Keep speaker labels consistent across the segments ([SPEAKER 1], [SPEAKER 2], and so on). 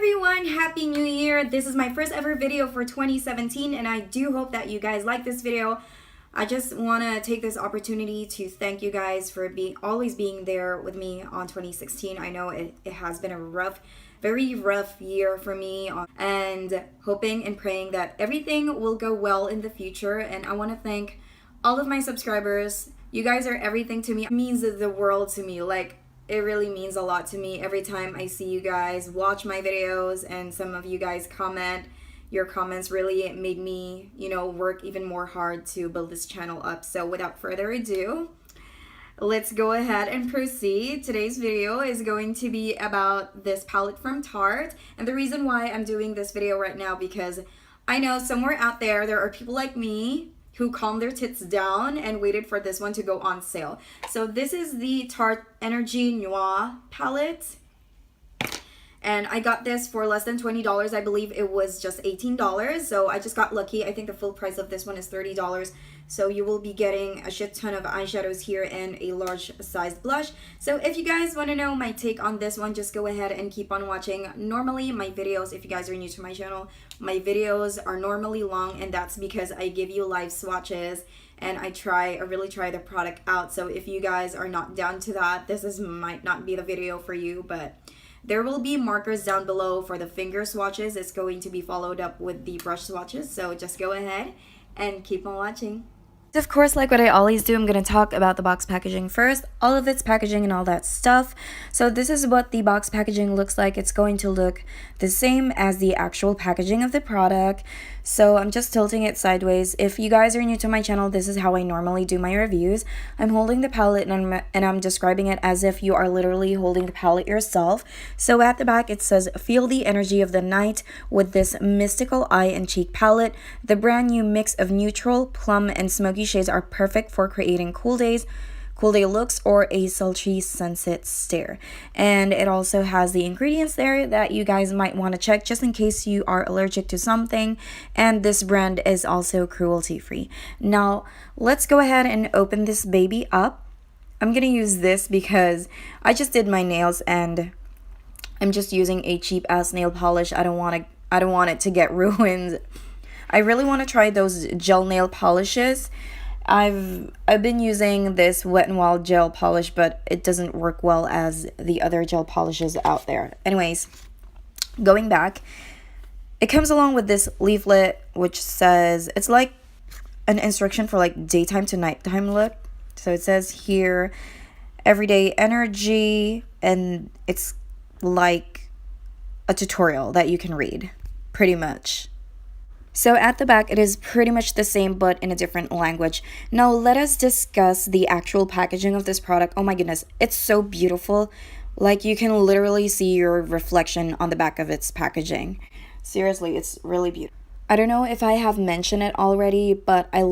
[SPEAKER 1] everyone, happy new year. This is my first ever video for 2017 and I do hope that you guys like this video. I just want to take this opportunity to thank you guys for always being there with me on 2016. I know it has been a very rough year for me, and hoping and praying that everything will go well in the future. And I want to thank all of my subscribers. You guys are everything to me. It means the world to me. Like, it really means a lot to me every time I see you guys watch my videos and some of you guys comment. Your comments really made me, work even more hard to build this channel up. So without further ado, let's go ahead and proceed. Today's video is going to be about this palette from Tarte. And the reason why I'm doing this video right now, because I know somewhere out there are people like me who calmed their tits down and waited for this one to go on sale. So this is the Tarte Energy Noir palette. And I got this for less than $20. I believe it was just $18. So I just got lucky. I think the full price of this one is $30. So you will be getting a shit ton of eyeshadows here and a large sized blush. So if you guys want to know my take on this one, just go ahead and keep on watching. Normally my videos, if you guys are new to my channel, my videos are normally long, and that's because I give you live swatches and I really try the product out. So if you guys are not down to that, might not be the video for you, but there will be markers down below for the finger swatches. It's going to be followed up with the brush swatches. So just go ahead and keep on watching. Of course, like what I always do, I'm going to talk about the box packaging first, all of its packaging and all that stuff. So this is what the box packaging looks like. It's going to look the same as the actual packaging of the product. So I'm just tilting it sideways. If you guys are new to my channel, this is how I normally do my reviews. I'm holding the palette and I'm describing it as if you are literally holding the palette yourself. So at the back it says, feel the energy of the night with this mystical eye and cheek palette. The brand new mix of neutral, plum, and smoky shades are perfect for creating cool day looks or a sultry sunset stare. And it also has the ingredients there that you guys might want to check just in case you are allergic to something. And this brand is also cruelty free. Now let's go ahead and open this baby up. I'm gonna use this because I just did my nails and I'm just using a cheap ass nail polish. I don't want it to get ruined. I really want to try those gel nail polishes. I've been using this Wet n Wild gel polish, but it doesn't work well as the other gel polishes out there. Anyways, going back, it comes along with this leaflet which says, it's like an instruction for like daytime to nighttime look. So it says here, everyday energy, and it's like a tutorial that you can read, pretty much. So at the back, it is pretty much the same, but in a different language. Now, let us discuss the actual packaging of this product. Oh my goodness, it's so beautiful. Like, you can literally see your reflection on the back of its packaging. Seriously, it's really beautiful. I don't know if I have mentioned it already, but I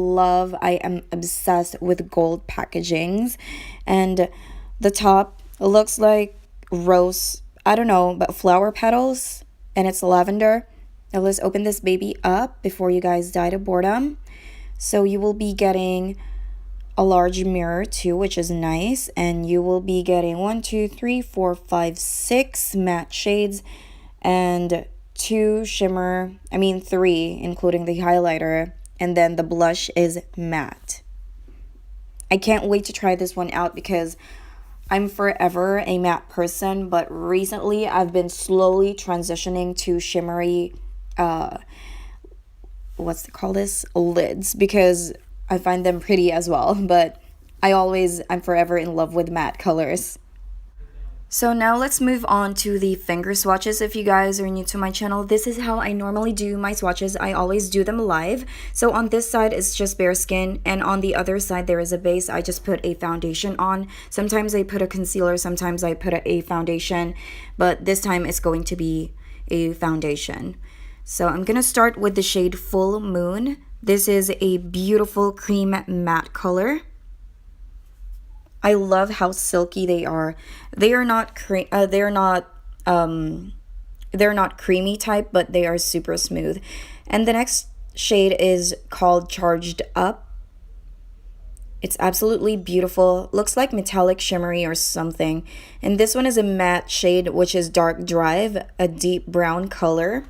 [SPEAKER 1] am obsessed with gold packagings. And the top looks like rose, I don't know, but flower petals, and it's lavender. Now let's open this baby up before you guys die to boredom. So you will be getting a large mirror too, which is nice. And you will be getting 1, 2, 3, 4, 5, 6 matte shades and 3, including the highlighter. And then the blush is matte. I can't wait to try this one out because I'm forever a matte person, but recently I've been slowly transitioning to shimmery lids, because I find them pretty as well, but I'm forever in love with matte colors. So now let's move on to the finger swatches. If you guys are new to my channel, this is how I normally do my swatches. I always do them live. So on this side it's just bare skin, and on the other side there is a base. I just put a foundation on. Sometimes I put a concealer, sometimes I put a foundation, but this time it's going to be a foundation. So I'm gonna start with the shade Full Moon. This is a beautiful cream matte color. I love how silky they are. They're not creamy type, but they are super smooth. And the next shade is called Charged Up. It's absolutely beautiful. Looks like metallic shimmery or something. And this one is a matte shade, which is Dark Drive, a deep brown color.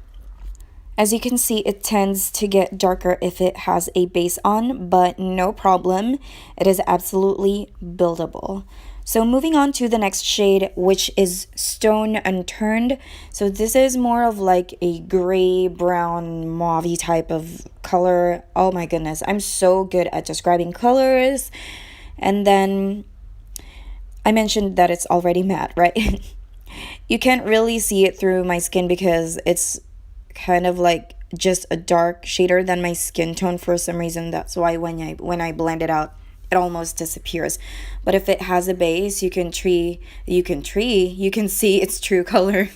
[SPEAKER 1] As you can see, it tends to get darker if it has a base on, but no problem. It is absolutely buildable. So moving on to the next shade, which is Stone Unturned. So this is more of like a gray, brown, mauve type of color. Oh my goodness, I'm so good at describing colors. And then I mentioned that it's already matte, right? You can't really see it through my skin because it's kind of like just a dark shader than my skin tone for some reason. That's why when I blend it out, it almost disappears. But if it has a base, you can see its true color.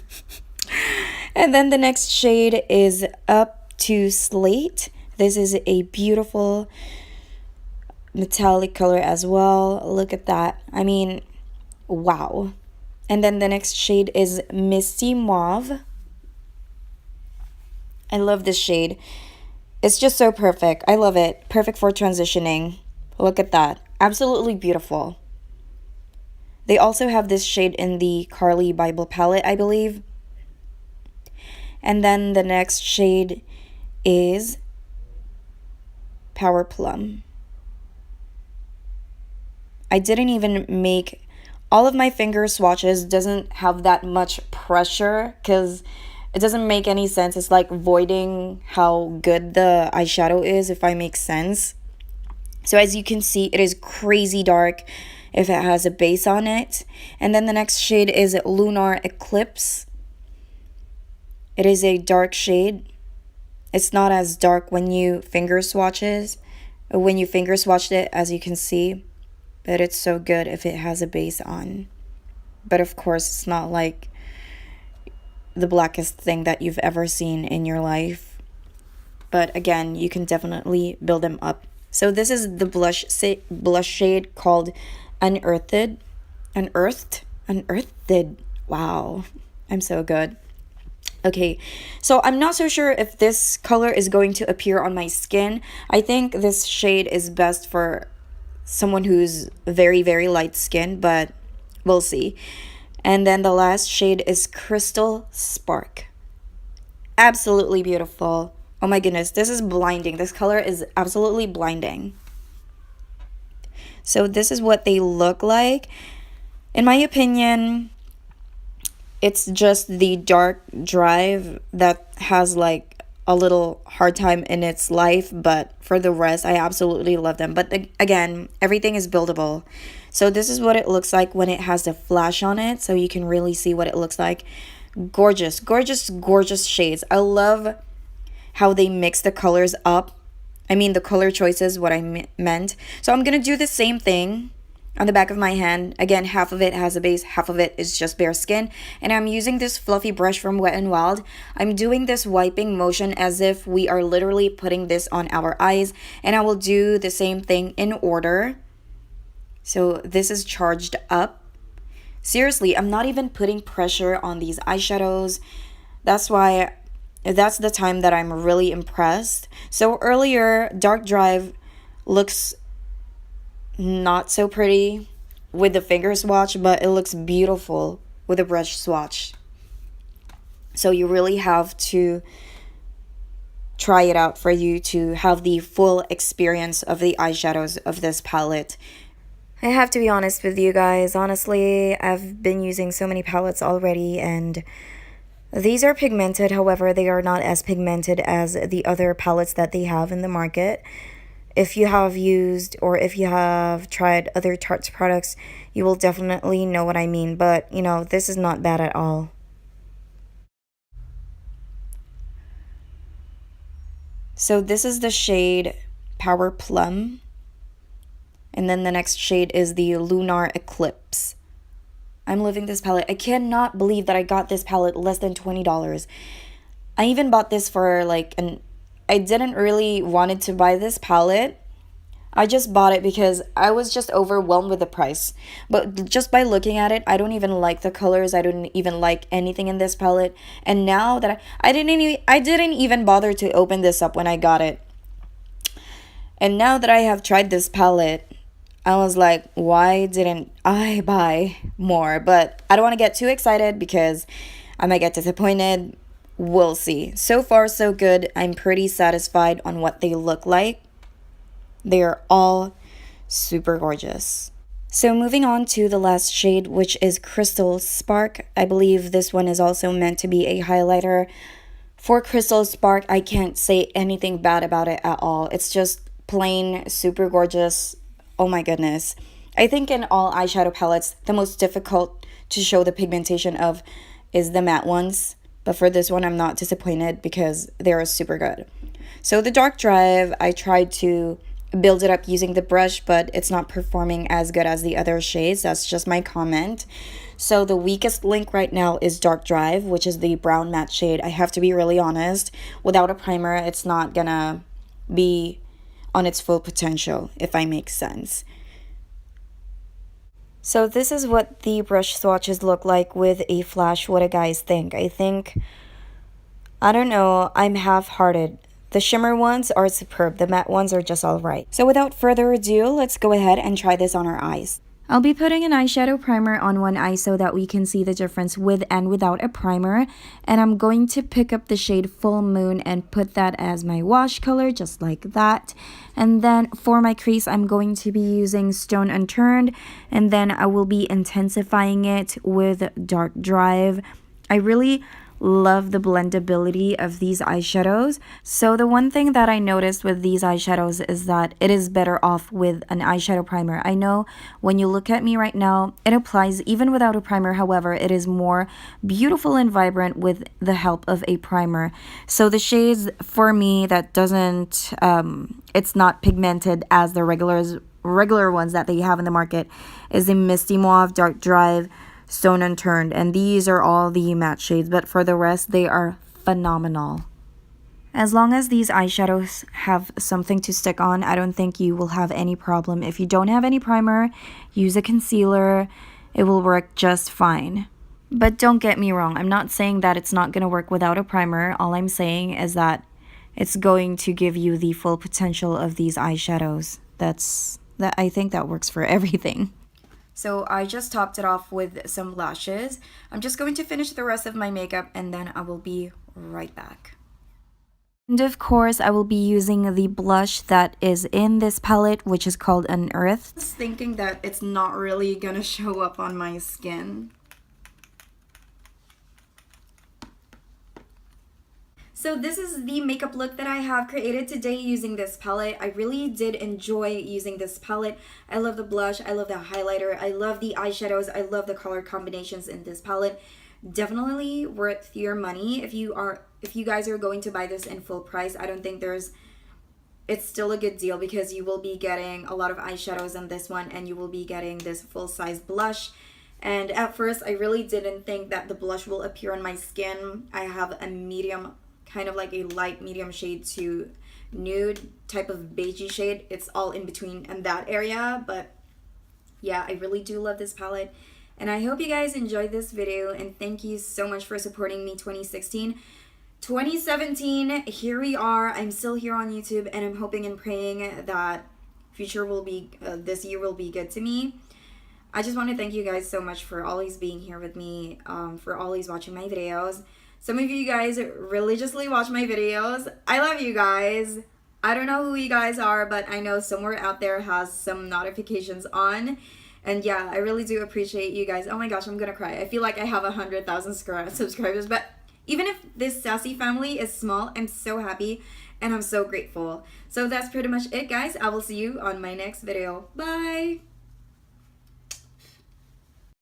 [SPEAKER 1] And then the next shade is Up to Slate. This is a beautiful metallic color as well. Look at that. I mean, wow. And then the next shade is Misty Mauve. I love this shade. It's just so perfect. I love it. Perfect for transitioning. Look at that. Absolutely beautiful. They also have this shade in the Carly Bible palette, I believe. And then the next shade is Power Plum. I didn't even make all of my finger swatches. Doesn't have that much pressure because it doesn't make any sense. It's like voiding how good the eyeshadow is, if I make sense. So as you can see, it is crazy dark if it has a base on it. And then the next shade is Lunar Eclipse. It is a dark shade. It's not as dark when you finger swatched it, as you can see. But it's so good if it has a base on. But of course, it's not like the blackest thing that you've ever seen in your life. But again, you can definitely build them up. So this is the blush shade called Unearthed. Wow, I'm so good. Okay, so I'm not so sure if this color is going to appear on my skin. I think this shade is best for someone who's very, very light skin, but we'll see. And then the last shade is Crystal Spark. Absolutely beautiful. Oh my goodness, this is blinding. This color is absolutely blinding. So this is what they look like. In my opinion, it's just the Dark Drive that has like a little hard time in its life, but for the rest, I absolutely love them. But again, everything is buildable. So this is what it looks like when it has the flash on it, so you can really see what it looks like. Gorgeous, gorgeous, gorgeous shades. I love how they mix the colors up. I mean, the color choices, what I meant. So I'm going to do the same thing on the back of my hand. Again, half of it has a base, half of it is just bare skin. And I'm using this fluffy brush from Wet n Wild. I'm doing this wiping motion as if we are literally putting this on our eyes. And I will do the same thing in order. So this is charged up. Seriously, I'm not even putting pressure on these eyeshadows. That's the time that I'm really impressed. So earlier, Dark Drive looks not so pretty with the finger swatch, but it looks beautiful with a brush swatch. So you really have to try it out for you to have the full experience of the eyeshadows of this palette. I have to be honest with you guys. Honestly, I've been using so many palettes already, and these are pigmented. However, they are not as pigmented as the other palettes that they have in the market. If you have used or if you have tried other Tarte's products, you will definitely know what I mean. But, you know, this is not bad at all. So this is the shade Power Plum. And then the next shade is the Lunar Eclipse. I'm loving this palette. I cannot believe that I got this palette less than $20. I even bought this for like I didn't really wanted to buy this palette. I just bought it because I was just overwhelmed with the price. But just by looking at it, I don't even like the colors. I don't even like anything in this palette. And now that I didn't even bother to open this up when I got it. And now that I have tried this palette, I was like, why didn't I buy more? But I don't want to get too excited because I might get disappointed. We'll see. So far, so good. I'm pretty satisfied on what they look like. They are all super gorgeous. So moving on to the last shade, which is Crystal Spark. I believe this one is also meant to be a highlighter. For Crystal Spark, I can't say anything bad about it at all. It's just plain super gorgeous. Oh my goodness. I think in all eyeshadow palettes, the most difficult to show the pigmentation of is the matte ones. But for this one, I'm not disappointed because they're super good. So the Dark Drive, I tried to build it up using the brush, but it's not performing as good as the other shades. That's just my comment. So the weakest link right now is Dark Drive, which is the brown matte shade. I have to be really honest. Without a primer, it's not gonna be on its full potential, if I make sense. So this is what the brush swatches look like with a flash. What do you guys think? I don't know, I'm half-hearted. The shimmer ones are superb, the matte ones are just alright. So without further ado, let's go ahead and try this on our eyes. I'll be putting an eyeshadow primer on one eye so that we can see the difference with and without a primer. And I'm going to pick up the shade Full Moon and put that as my wash color, just like that. And then for my crease, I'm going to be using Stone Unturned. And then I will be intensifying it with Dark Drive. I really love the blendability of these eyeshadows. So the one thing that I noticed with these eyeshadows is that it is better off with an eyeshadow primer. I know when you look at me right now, it applies even without a primer. However, it is more beautiful and vibrant with the help of a primer. So the shades for me that doesn't, it's not pigmented as the regular ones that they have in the market is the Misty Mauve, Dark Drive, Stone Unturned, and these are all the matte shades, but for the rest they are phenomenal. As long as these eyeshadows have something to stick on, I don't think you will have any problem. If you don't have any primer, use a concealer. It will work just fine. But don't get me wrong, I'm not saying that it's not going to work without a primer. All I'm saying is that it's going to give you the full potential of these eyeshadows. I think that works for everything. So I just topped it off with some lashes. I'm just going to finish the rest of my makeup and then I will be right back. And of course, I will be using the blush that is in this palette, which is called Unearthed. I was thinking that it's not really gonna show up on my skin. So this is the makeup look that I have created today using this palette. I really did enjoy using this palette. I love the blush, I love the highlighter, I love the eyeshadows, I love the color combinations in this palette. Definitely worth your money if you guys are going to buy this in full price. I don't think it's still a good deal because you will be getting a lot of eyeshadows in this one and you will be getting this full-size blush. And at first, I really didn't think that the blush will appear on my skin. I have a medium, kind of like a light medium shade to nude type of beigey shade. It's all in between in that area, but yeah, I really do love this palette. And I hope you guys enjoyed this video, and thank you so much for supporting me 2016. 2017, here we are. I'm still here on YouTube, and I'm hoping and praying that this year will be good to me. I just want to thank you guys so much for always being here with me, for always watching my videos. Some of you guys religiously watch my videos. I love you guys. I don't know who you guys are, but I know somewhere out there has some notifications on. And yeah, I really do appreciate you guys. Oh my gosh, I'm gonna cry. I feel like I have 100,000 subscribers, but even if this sassy family is small, I'm so happy and I'm so grateful. So that's pretty much it, guys. I will see you on my next video. Bye!